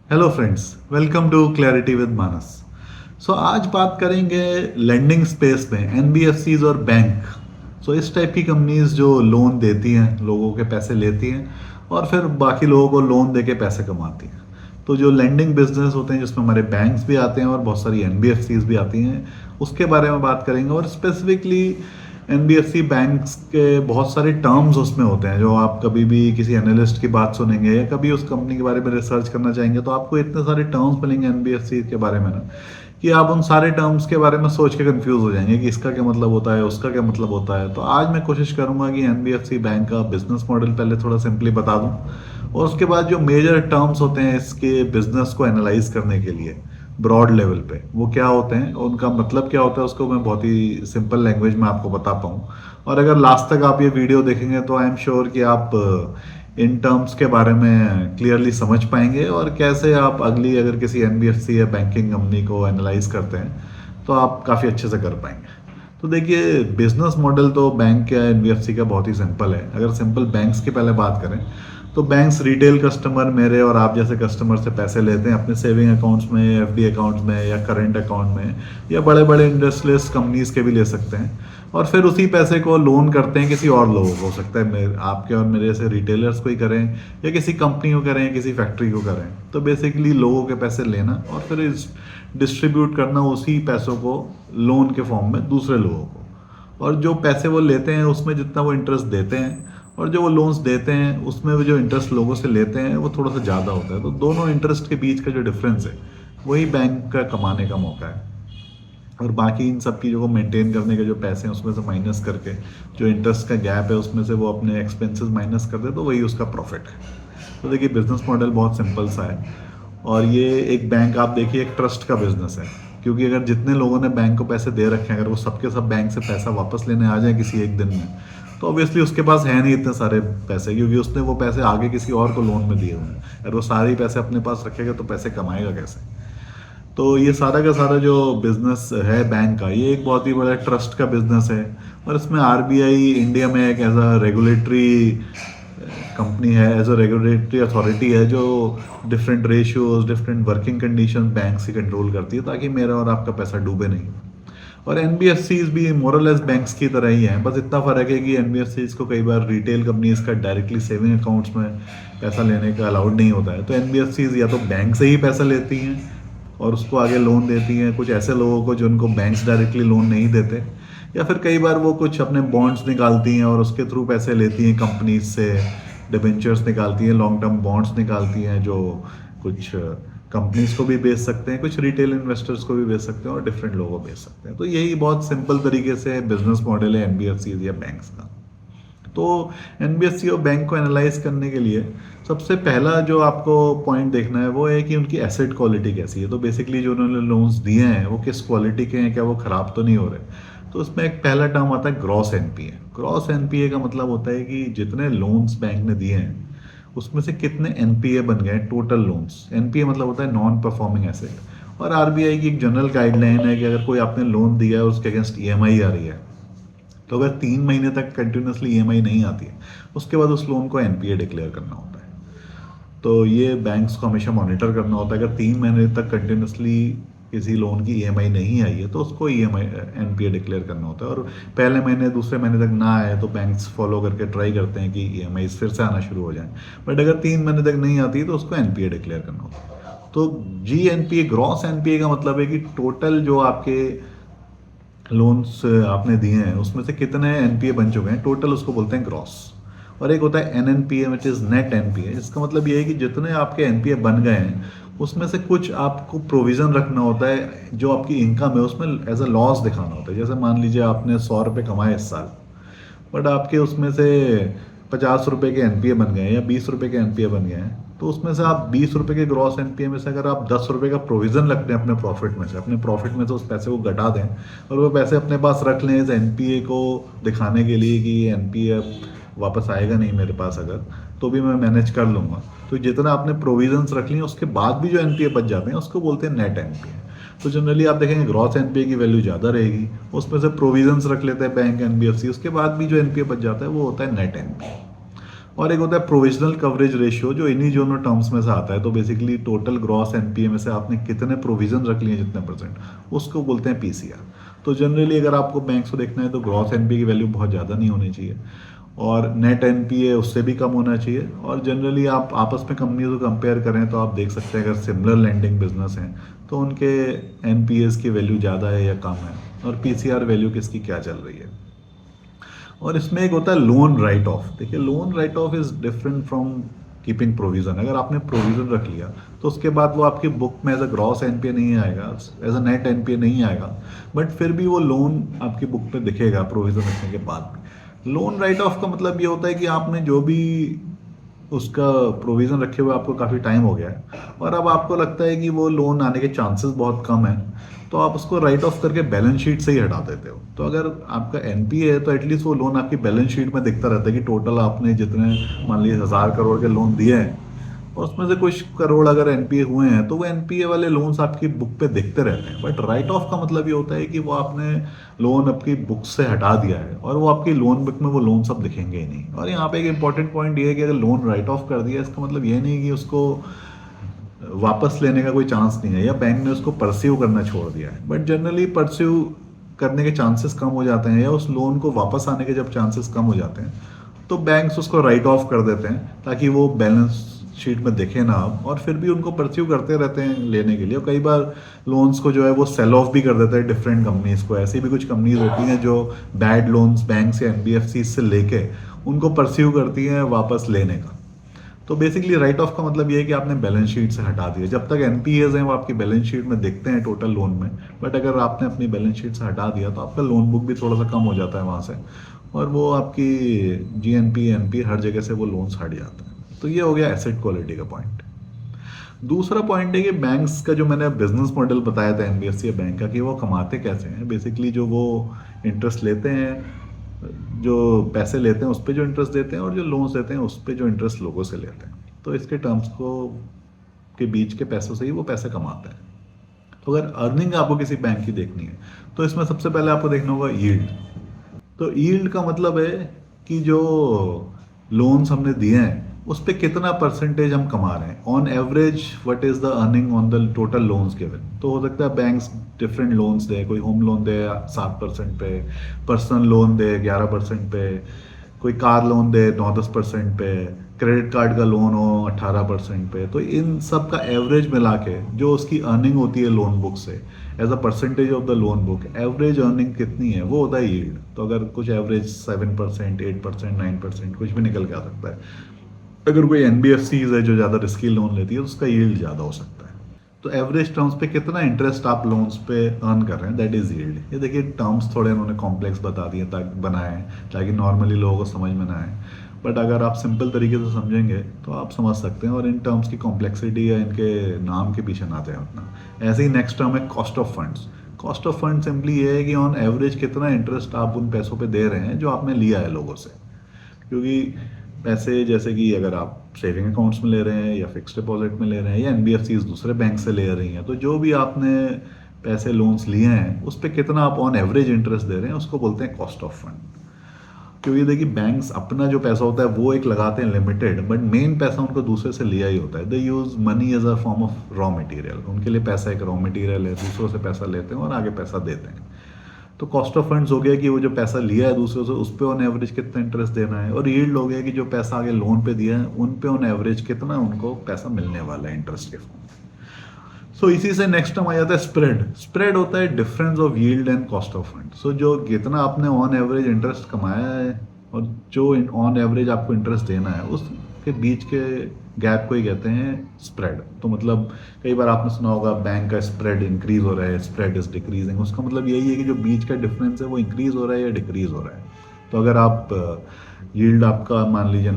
Hello friends, welcome to clarity with Manas. आज बात करेंगे लेंडिंग स्पेस में एनबीएफसीज और बैंक। इस टाइप की कंपनीज जो लोन देती हैं, लोगों के पैसे लेती हैं और फिर बाकी लोगों को लोन देके पैसे कमाती हैं। तो जो लेंडिंग बिजनेस होते हैं जिसमें हमारे बैंक्स भी आते हैं और बहुत सारी एनबीएफसीज भी आती हैं, उसके बारे में बात करेंगे। और स्पेसिफिकली एनबीएफसी बैंक्स के बहुत सारे टर्म्स उसमें होते हैं जो आप कभी भी किसी एनालिस्ट की बात सुनेंगे या कभी उस कंपनी के बारे में रिसर्च करना चाहेंगे तो आपको इतने सारे टर्म्स मिलेंगे एनबीएफसी के बारे में ना, कि आप उन सारे टर्म्स के बारे में सोच के कंफ्यूज हो जाएंगे कि इसका क्या मतलब होता है, उसका क्या मतलब होता है। तो आज मैं कोशिश करूंगा कि एनबीएफसी बैंक का बिजनेस मॉडल पहले थोड़ा सिंपली बता दूं और उसके बाद जो मेजर टर्म्स होते हैं इसके बिजनेस को एनालाइज करने के लिए ब्रॉड लेवल पे वो क्या होते हैं, उनका मतलब क्या होता है, उसको मैं बहुत ही सिंपल लैंग्वेज में आपको बता पाऊँ। और अगर लास्ट तक आप ये वीडियो देखेंगे तो आई एम श्योर कि आप इन टर्म्स के बारे में क्लियरली समझ पाएंगे और कैसे आप अगली अगर किसी एनबीएफसी या बैंकिंग कंपनी को एनालाइज करते हैं तो आप काफ़ी अच्छे से कर पाएंगे। तो देखिए, बिजनेस मॉडल तो बैंक या एनबीएफसी का बहुत ही सिंपल है। अगर सिंपल बैंक्स की पहले बात करें तो बैंक्स रिटेल कस्टमर, मेरे और आप जैसे कस्टमर से पैसे लेते हैं अपने सेविंग अकाउंट्स में, एफडी अकाउंट्स में या करंट अकाउंट में, या बड़े बड़े इंडस्ट्रियलिस्ट कंपनीज के भी ले सकते हैं। और फिर उसी पैसे को लोन करते हैं किसी और लोगों को, हो सकता है मेरे आपके और मेरे जैसे रिटेलर्स को ही करें या किसी कंपनी को करें, किसी फैक्ट्री को करें। तो बेसिकली लोगों के पैसे लेना और फिर डिस्ट्रीब्यूट करना उसी पैसों को लोन के फॉर्म में दूसरे लोगों को। और जो पैसे वो लेते हैं उसमें जितना वो इंटरेस्ट देते हैं और जो वो लोन्स देते हैं उसमें वो जो इंटरेस्ट लोगों से लेते हैं वो थोड़ा सा ज़्यादा होता है। तो दोनों इंटरेस्ट के बीच का जो डिफरेंस है वही बैंक का कमाने का मौका है। और बाकी इन सब चीज़ों को मेंटेन करने के जो पैसे हैं उसमें से माइनस करके जो इंटरेस्ट का गैप है उसमें से वो अपने एक्सपेंसेस माइनस कर दे तो वही उसका प्रॉफिट है। तो देखिए, बिजनेस मॉडल बहुत सिंपल सा है। और ये एक बैंक, आप देखिए, एक ट्रस्ट का बिजनेस है। क्योंकि अगर जितने लोगों ने बैंक को पैसे दे रखे हैं अगर वो सबके सब बैंक से पैसा वापस लेने आ जाए किसी एक दिन में, तो ऑब्वियसली उसके पास है नहीं इतने सारे पैसे, क्योंकि उसने वो पैसे आगे किसी और को लोन में दिए हुए हैं। अगर वो सारे ही पैसे अपने पास रखेगा तो पैसे कमाएगा कैसे। तो ये सारा का सारा जो बिजनेस है बैंक का, ये एक बहुत ही बड़ा ट्रस्ट का बिजनेस है। और इसमें आरबीआई इंडिया में एक एज अ रेगुलेटरी कंपनी है, एज अ रेगुलेटरी अथॉरिटी है जो different ratios, different working condition bank से कंट्रोल करती है ताकि मेरा और आपका पैसा डूबे नहीं। और एनबीएफसीज भी मोरलेस बैंक्स की तरह ही हैं, बस इतना फर्क है कि एनबीएफसीज को कई बार रिटेल कंपनीज का डायरेक्टली सेविंग अकाउंट्स में पैसा लेने का अलाउड नहीं होता है। तो एनबीएफसीज या तो बैंक से ही पैसा लेती हैं और उसको आगे लोन देती हैं कुछ ऐसे लोगों को जिनको बैंक्स डायरेक्टली लोन नहीं देते, या फिर कई बार वो कुछ अपने बॉन्ड्स निकालती हैं और उसके थ्रू पैसे लेती हैं कंपनीज से, डिबेंचर्स निकालती हैं, लॉन्ग टर्म बॉन्ड्स निकालती हैं जो कुछ कंपनीज को भी बेच सकते हैं, कुछ रिटेल इन्वेस्टर्स को भी बेच सकते हैं और डिफरेंट लोगों को बेच सकते हैं। तो यही बहुत सिंपल तरीके से बिजनेस मॉडल है एनबीएफसी या बैंक्स का। तो एनबीएफसी और बैंक को एनालाइज करने के लिए सबसे पहला जो आपको पॉइंट देखना है वो है कि उनकी एसेट क्वालिटी कैसी है। तो बेसिकली जो उन्होंने लोन्स दिए हैं वो किस क्वालिटी के हैं, क्या वो खराब तो नहीं हो रहे। तो उसमें एक पहला टर्म आता है ग्रॉस एनपीए। ग्रॉस एनपीए का मतलब होता है कि जितने लोन्स बैंक ने दिए हैं उसमें से कितने एनपीए बन गए टोटल लोन्स। एनपीए मतलब होता है नॉन परफॉर्मिंग एसेट। और आरबीआई की एक जनरल गाइडलाइन है कि अगर कोई आपने लोन दिया है और उसके अगेंस्ट ईएमआई आ रही है, तो अगर 3 महीने तक कंटिन्यूसली ईएमआई नहीं आती है उसके बाद उस लोन को एनपीए डिक्लेयर करना होता है। तो ये बैंक्स को हमेशा मॉनिटर करना होता है। अगर 3 महीने तक कंटिन्यूसली किसी लोन की ईएमआई नहीं आई है तो उसको ईएमआई एनपीए डिक्लेयर करना होता है। और पहले महीने दूसरे महीने तक ना आए तो बैंक्स फॉलो करके ट्राई करते हैं कि ईएमआई फिर से आना शुरू हो जाए। बट अगर 3 महीने तक नहीं आती तो उसको एनपीए डिक्लेयर करना होता है। तो जी एनपीए, ग्रॉस एनपीए का मतलब है कि टोटल जो आपके लोन्स आपने दिए हैं उसमें से कितने एनपीए बन चुके हैं टोटल, उसको बोलते हैं ग्रॉस। और एक होता है एनएनपीए विच इज़ नेट एनपीए। इसका मतलब ये है कि जितने आपके एनपीए बन गए हैं उसमें से कुछ आपको प्रोविज़न रखना होता है, जो आपकी इनकम है उसमें एज अ लॉस दिखाना होता है। जैसे मान लीजिए आपने 100 रुपये कमाए इस साल, बट आपके उसमें से 50 रुपये के एनपीए बन गए हैं या 20 रुपये के एनपीए बन गए हैं, तो उसमें से आप 20 रुपये के ग्रॉस एनपीए में से अगर आप 10 रुपये का प्रोविज़न रख दें अपने प्रॉफिट में से, अपने प्रॉफिट में से उस पैसे को घटा दें और वो पैसे अपने पास रख लें इस एनपीए को दिखाने के लिए कि ये एनपीए वापस आएगा नहीं मेरे पास अगर, तो भी मैं मैनेज कर लूँगा। तो जितना आपने प्रोविजंस रख लिए उसके बाद भी जो एनपीए बच जाते हैं उसको बोलते हैं नेट एनपीए। तो जनरली आप देखेंगे ग्रॉस एनपीए की वैल्यू ज़्यादा रहेगी, उसमें से प्रोविजंस रख लेते हैं बैंक एनबीएफसी, उसके बाद भी जो एनपीए बच जाता है वो होता है नेट एनपीए। और एक होता है प्रोविजनल कवरेज रेशियो, जो इन्हीं दोनों टर्म्स में से आता है। तो बेसिकली टोटल ग्रॉस एनपीए में से आपने कितने प्रोविजन रख लिए जितने परसेंट, उसको बोलते हैं पीसीआर। तो जनरली अगर आपको बैंक्स को देखना है तो ग्रॉस एनपीए की वैल्यू बहुत ज़्यादा नहीं होनी चाहिए, और नेट एनपीए उससे भी कम होना चाहिए। और जनरली आप आपस में कंपनीज को कंपेयर करें तो आप देख सकते हैं अगर सिमिलर लेंडिंग बिजनेस हैं तो उनके एनपीएस की वैल्यू ज़्यादा है या कम है, और पीसीआर वैल्यू किसकी क्या चल रही है। और इसमें एक होता है लोन राइट ऑफ। देखिए, loan right of is different from keeping provision. अगर आपने प्रोविजन रख लिया तो उसके बाद वो आपकी बुक में एज अ ग्रॉस एनपीए नहीं आएगा, एज अ नेट एनपीए नहीं आएगा, बट फिर भी वो लोन आपकी बुक पे दिखेगा प्रोविजन रखने के बाद। लोन राइट ऑफ का मतलब ये होता है कि आपने जो भी उसका प्रोविज़न रखे हुए आपको काफ़ी टाइम हो गया है, और अब आपको लगता है कि वो लोन आने के चांसेस बहुत कम है, तो आप उसको राइट ऑफ करके बैलेंस शीट से ही हटा देते हो। तो अगर आपका एनपीए है तो एटलीस्ट वो लोन आपकी बैलेंस शीट में दिखता रहता है कि टोटल आपने जितने, मान लीजिए 1,000 करोड़ के लोन दिए हैं, और उसमें से कुछ करोड़ अगर एनपीए हुए हैं तो वो एनपीए वाले लोन्स आपकी बुक पे दिखते रहते हैं। बट राइट ऑफ का मतलब ये होता है कि वो आपने लोन आपकी बुक से हटा दिया है, और वो आपकी लोन बुक में वो लोन सब दिखेंगे ही नहीं। और यहाँ पे एक इंपॉर्टेंट पॉइंट ये है कि अगर लोन राइट ऑफ कर दिया, इसका मतलब ये नहीं कि उसको वापस लेने का कोई चांस नहीं है, या बैंक ने उसको परस्यू करना छोड़ दिया है। बट जनरली परस्यू करने के चांसेस कम हो जाते हैं, या उस लोन को वापस आने के जब चांसेस कम हो जाते हैं तो बैंक्स उसको राइट ऑफ कर देते हैं, ताकि वो बैलेंस शीट में दिखे ना आप, और फिर भी उनको परस्यू करते रहते हैं लेने के लिए। और कई बार लोन्स को जो है वो सेल ऑफ भी कर देते हैं डिफरेंट कंपनीज को। ऐसी भी कुछ कंपनीज होती हैं जो बैड लोन्स बैंक या एनबीएफसी से लेके उनको परस्यू करती हैं वापस लेने का। तो बेसिकली राइट ऑफ का मतलब ये है कि आपने बैलेंस शीट से हटा दिया। जब तक एनपीएज हैं वो आपकी बैलेंस शीट में दिखते हैं टोटल लोन में, बट अगर आपने अपनी बैलेंस शीट से हटा दिया तो आपका लोन बुक भी थोड़ा सा कम हो जाता है वहाँ से, और वो आपकी जीएनपी एनपी हर जगह से वो लोन्स हट जाते हैं। तो ये हो गया एसेट क्वालिटी का पॉइंट। दूसरा पॉइंट है कि बैंक्स का जो मैंने बिजनेस मॉडल बताया था एनबीएफसी या बैंक का, कि वो कमाते कैसे हैं। बेसिकली जो वो इंटरेस्ट लेते हैं, जो पैसे लेते हैं उस पर जो इंटरेस्ट देते हैं, और जो लोन्स देते हैं उस पर जो इंटरेस्ट लोगों से लेते हैं, तो इसके टर्म्स को के बीच के पैसों से ही वो पैसे कमाते हैं। तो अगर अर्निंग आपको किसी बैंक की देखनी है तो इसमें सबसे पहले आपको देखना होगा यील्ड। तो यील्ड का मतलब है कि जो लोन्स हमने दिए हैं उस पे कितना परसेंटेज हम कमा रहे हैं on average, what is the earning on the total loans given. तो हो सकता है बैंक्स डिफरेंट लोन्स दे, कोई होम लोन दे 7% पे, पर्सनल लोन दे 11% पे, कोई कार लोन दे 9-10% पे, क्रेडिट कार्ड का लोन हो 18% पे। तो इन सब का एवरेज मिला के जो उसकी अर्निंग होती है लोन बुक से as a percentage of the loan book, average earning कितनी है वो होता है यील्ड। तो अगर कुछ एवरेज 7%, 8%, 9% कुछ भी निकल के आ सकता है। अगर कोई एनबीएफसीज है जो ज़्यादा रिस्की लोन लेती है तो उसका यील्ड ज़्यादा हो सकता है। तो एवरेज टर्म्स पे कितना इंटरेस्ट आप लोन्स पे अर्न कर रहे हैं, दैट इज यील्ड। ये देखिए टर्म्स थोड़े उन्होंने कॉम्प्लेक्स बता दिए ताकि बनाए हैं ताकि नॉर्मली लोगों को समझ में ना आए, बट अगर आप सिंपल तरीके से समझेंगे तो आप समझ सकते हैं, और इन टर्म्स की कॉम्प्लेक्सिटी या इनके नाम के पीछे ना जाए उतना। ऐसे ही नेक्स्ट टर्म है cost of funds. Cost of fund simply ये है कि ऑन एवरेज कितना इंटरेस्ट आप उन पैसों पे दे रहे हैं जो आपने लिया है लोगों से। क्योंकि पैसे जैसे कि अगर आप सेविंग अकाउंट्स में ले रहे हैं या फिक्स डिपॉजिट में ले रहे हैं या एनबीएफसीज दूसरे बैंक से ले रही हैं, तो जो भी आपने पैसे लोन्स लिए हैं उस पर कितना आप ऑन एवरेज इंटरेस्ट दे रहे हैं उसको बोलते हैं कॉस्ट ऑफ फंड। क्योंकि देखिए बैंक्स अपना जो पैसा होता है वो एक लगाते हैं लिमिटेड, बट मेन पैसा उनको दूसरे से लिया ही होता है। They use money as a form of raw material. उनके लिए पैसा एक रॉ मटेरियल है, दूसरों से पैसा लेते हैं और आगे पैसा देते हैं। तो कॉस्ट ऑफ फंड्स हो गया कि वो जो पैसा लिया है दूसरों से उस पर ऑन एवरेज कितना इंटरेस्ट देना है, और यील्ड हो गया कि जो पैसा आगे लोन पे दिया है उन पे ऑन एवरेज कितना उनको पैसा मिलने वाला है इंटरेस्ट के फॉर्म में। सो इसी से नेक्स्ट टर्म आ जाता है स्प्रेड। स्प्रेड होता है difference of yield and cost of fund. So जो जितना आपने ऑन एवरेज इंटरेस्ट कमाया है और जो ऑन एवरेज आपको इंटरेस्ट देना है उसके बीच के गैप को ही कहते हैं स्प्रेड। तो मतलब कई बार आपने सुना होगा बैंक का स्प्रेड इंक्रीज हो रहा है, स्प्रेड इज डिक्रीजिंग। उसका मतलब यही है कि जो बीच का डिफरेंस है वो इंक्रीज हो रहा है या डिक्रीज हो रहा है। तो अगर आप यील्ड आपका मान लीजिए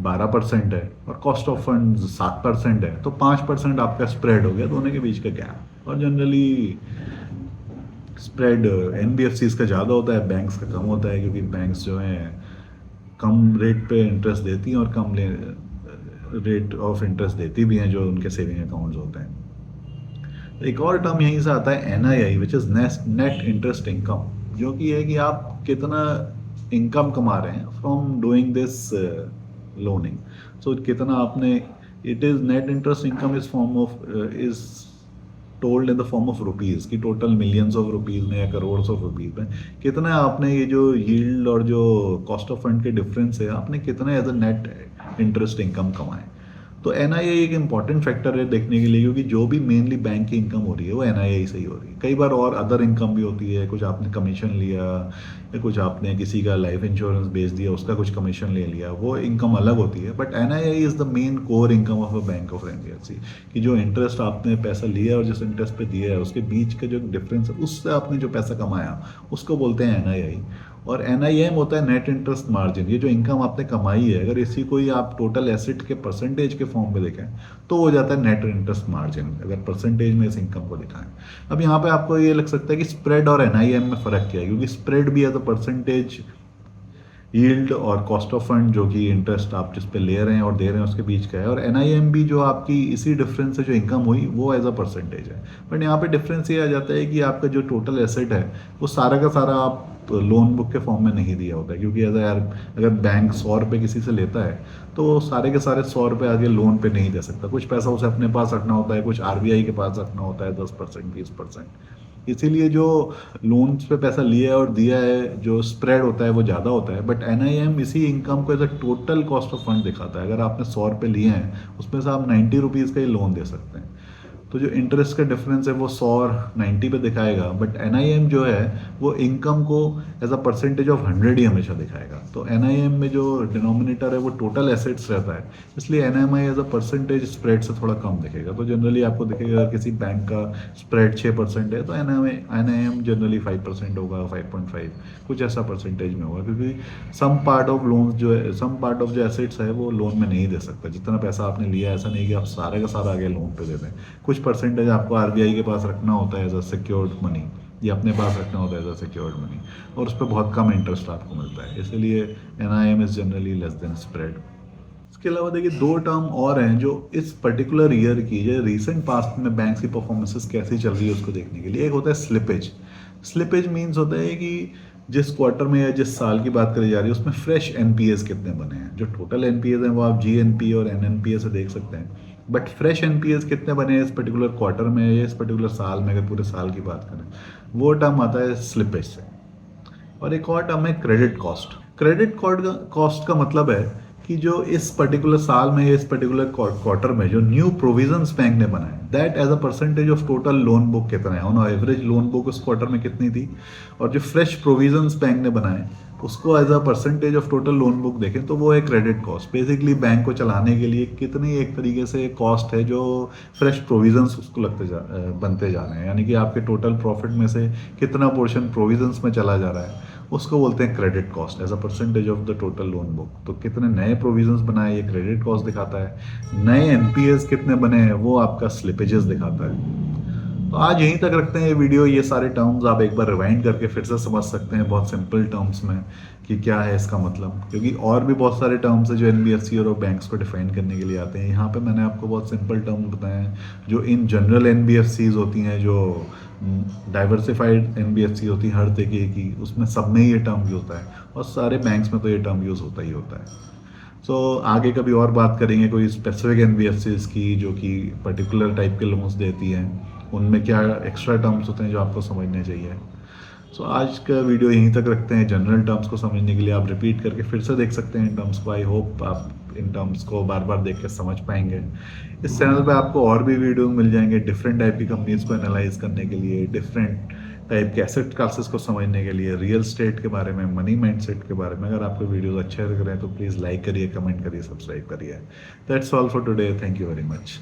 12% है और कॉस्ट ऑफ फंड 7% है, तो 5% आपका स्प्रेड हो गया दोनों के बीच का गैप। और जनरली स्प्रेड एनबीएफसीज का ज़्यादा होता है, बैंक्स का कम होता है, क्योंकि बैंक्स जो हैं कम रेट पे इंटरेस्ट देती हैं और कम रेट ऑफ इंटरेस्ट देती भी हैं जो उनके सेविंग अकाउंट्स होते हैं। एक और टर्म यहीं से आता है NII, which is net interest income, जो कि है कि आप कितना इनकम कमा रहे हैं फ्रॉम डूइंग दिस लोनिंग। सो कितना आपने, it is net interest income is form of is told in the form of rupees की टोटल मिलियंस ऑफ रुपीज़ में या करोड़ ऑफ रुपीज़ में कितना आपने ये जो यील्ड और जो कॉस्ट ऑफ फंड के डिफरेंस है आपने कितना as a net interest income कमाए। तो एनआईआई एक इंपॉर्टेंट फैक्टर है देखने के लिए, क्योंकि जो भी मेनली बैंक की इनकम हो रही है वो एनआईआई से ही हो रही है। कई बार और अदर इनकम भी होती है, कुछ आपने कमीशन लिया या कुछ आपने किसी का लाइफ इंश्योरेंस बेच दिया उसका कुछ कमीशन ले लिया, वो इनकम अलग होती है। But NII is the main core income of a bank of NBFC, कि जो इंटरेस्ट आपने पैसा लिया और जिस इंटरेस्ट पे दिया है उसके बीच का जो डिफरेंस है, उससे आपने जो पैसा कमाया उसको बोलते हैं एनआईआई। और एनआईएम होता है नेट इंटरेस्ट मार्जिन। ये जो इनकम आपने कमाई है अगर इसी को ही आप टोटल एसेट के परसेंटेज के फॉर्म में देखें तो हो जाता है नेट इंटरेस्ट मार्जिन, अगर परसेंटेज में इस इनकम को दिखाएं। अब यहाँ पे आपको ये लग सकता है कि स्प्रेड और एनआईएम में फ़र्क क्या है, क्योंकि स्प्रेड भी एज अ परसेंटेज यील्ड और कॉस्ट ऑफ फंड जो कि इंटरेस्ट आप जिस पे ले रहे हैं और दे रहे हैं उसके बीच का है, और एनआईएम भी जो आपकी इसी डिफरेंस से जो इनकम हुई वो एज अ परसेंटेज है। बट यहाँ पे डिफरेंस ये आ जाता है कि आपका जो टोटल एसेट है वो सारा का सारा आप लोन बुक के फॉर्म में नहीं दिया होता है, क्योंकि एज यार अगर बैंक 100 रुपये किसी से लेता है तो वो सारे के सारे 100 रुपये आगे लोन पे नहीं दे सकता, कुछ पैसा उसे अपने पास रखना होता है, कुछ आरबीआई के पास रखना होता है 10% 20%। इसीलिए जो लोन्स पे पैसा लिया है और दिया है जो स्प्रेड होता है वो ज़्यादा होता है। बट एनआईएम इसी इनकम को as a total cost of fund दिखाता है। अगर आपने 100 रुपये लिए हैं उसमें से आप 90 रुपीज़ का ही लोन दे सकते हैं, तो जो इंटरेस्ट का डिफरेंस है वो 100 और 90 पे दिखाएगा। बट एनआईएम जो है वो इनकम को एज अ परसेंटेज ऑफ 100 ही हमेशा दिखाएगा। तो एनआईएम में जो डिनोमिनेटर है वो टोटल एसेट्स रहता है, इसलिए NMI as a percentage spread से थोड़ा कम दिखेगा। तो जनरली आपको दिखेगा अगर किसी बैंक का स्प्रेड 6% है तो एनआईएम जनरली 5% होगा, 5.5 कुछ ऐसा परसेंटेज में होगा, क्योंकि सम पार्ट ऑफ लोन जो है, सम पार्ट ऑफ जो एसेट्स है वो लोन में नहीं दे सकता। जितना पैसा आपने लिया ऐसा नहीं कि आप सारे का सारा आगे लोन पे दे दें, कुछ परसेंटेज आपको आरबीआई के पास रखना होता है एज अ सिक्योर्ड मनी, या अपने पास रखना होता है एज अ सिक्योर्ड मनी, और उस पर बहुत कम इंटरेस्ट आपको मिलता है। इसलिए NIM is generally less than spread. इसके अलावा देखिए दो टर्म और हैं जो इस पर्टिकुलर ईयर की, जो रिसेंट पास्ट में बैंक की परफॉर्मेंसेस कैसी चल रही है उसको देखने के लिए। एक होता है स्लिपेज। स्लिपेज मीन्स होता है कि जिस क्वार्टर में या जिस साल की बात करी जा रही है उसमें फ्रेश एनपीएस कितने बने हैं। जो टोटल एनपीएस हैं वो आप जीएनपी और एनएनपीए से देख सकते हैं, बट फ्रेश एनपीएस कितने बने हैं इस पर्टिकुलर क्वार्टर में या इस पर्टिकुलर साल में, अगर पूरे साल की बात करें, वो टर्म आता है स्लिपेज से। और एक और टर्म है क्रेडिट कॉस्ट। क्रेडिट कॉस्ट का मतलब है कि जो इस पर्टिकुलर साल में या इस पर्टिकुलर क्वार्टर में जो न्यू प्रोविजंस बैंक ने बनाए, that as a percentage of total loan book कितना है, ऑन एवरेज लोन बुक उस क्वार्टर में कितनी थी, और जो फ्रेश प्रोविजंस बैंक ने बनाए उसको as a percentage of total loan book देखें तो वो है क्रेडिट कॉस्ट। बेसिकली बैंक को चलाने के लिए कितनी एक तरीके से कॉस्ट है जो फ्रेश प्रोविजंस उसको बनते जा रहे हैं, यानी कि आपके टोटल प्रॉफिट में से कितना पोर्शन प्रोविजंस में चला जा रहा है, उसको बोलते हैं credit cost as a percentage of the total loan book. तो कितने नए प्रोविजंस बनाए ये क्रेडिट कॉस्ट दिखाता है, नए एनपीएस कितने बने हैं वो आपका स्लिपेजेस दिखाता है। तो आज यहीं तक रखते हैं ये वीडियो। ये सारे टर्म्स आप एक बार रिवाइंड करके फिर से समझ सकते हैं बहुत सिंपल टर्म्स में कि क्या है इसका मतलब, क्योंकि और भी बहुत सारे टर्म्स हैं जो एनबीएफसी और बैंक्स को डिफाइन करने के लिए आते हैं। यहाँ पे मैंने आपको बहुत सिंपल टर्म्स बताए हैं जो इन जनरल एनबीएफसीज होती हैं, जो डाइवर्सिफाइड एनबीएफसी होती है हर तरीके की, उसमें सब में ये टर्म यूज होता है, और सारे बैंक्स में तो ये टर्म यूज होता ही होता है। सो आगे कभी और बात करेंगे कोई स्पेसिफिक एनबीएफसीज की जो कि पर्टिकुलर टाइप के लोन्स देती हैं, उनमें क्या एक्स्ट्रा टर्म्स होते हैं जो आपको समझने चाहिए। सो आज का वीडियो यहीं तक रखते हैं। जनरल टर्म्स को समझने के लिए आप रिपीट करके फिर से देख सकते हैं इन टर्म्स को। आई होप आप इन टर्म्स को बार बार देख के समझ पाएंगे। इस चैनल पे आपको और भी वीडियो मिल जाएंगे डिफरेंट टाइप की कंपनीज को एनालाइज करने के लिए, डिफरेंट टाइप के एसेट क्लासेस को समझने के लिए, रियल स्टेट के बारे में, मनी माइंडसेट के बारे में। अगर आपको वीडियोस अच्छे लग रहे हैं तो प्लीज़ लाइक करिए, कमेंट करिए, सब्सक्राइब करिए। That's all for today. Thank you very much.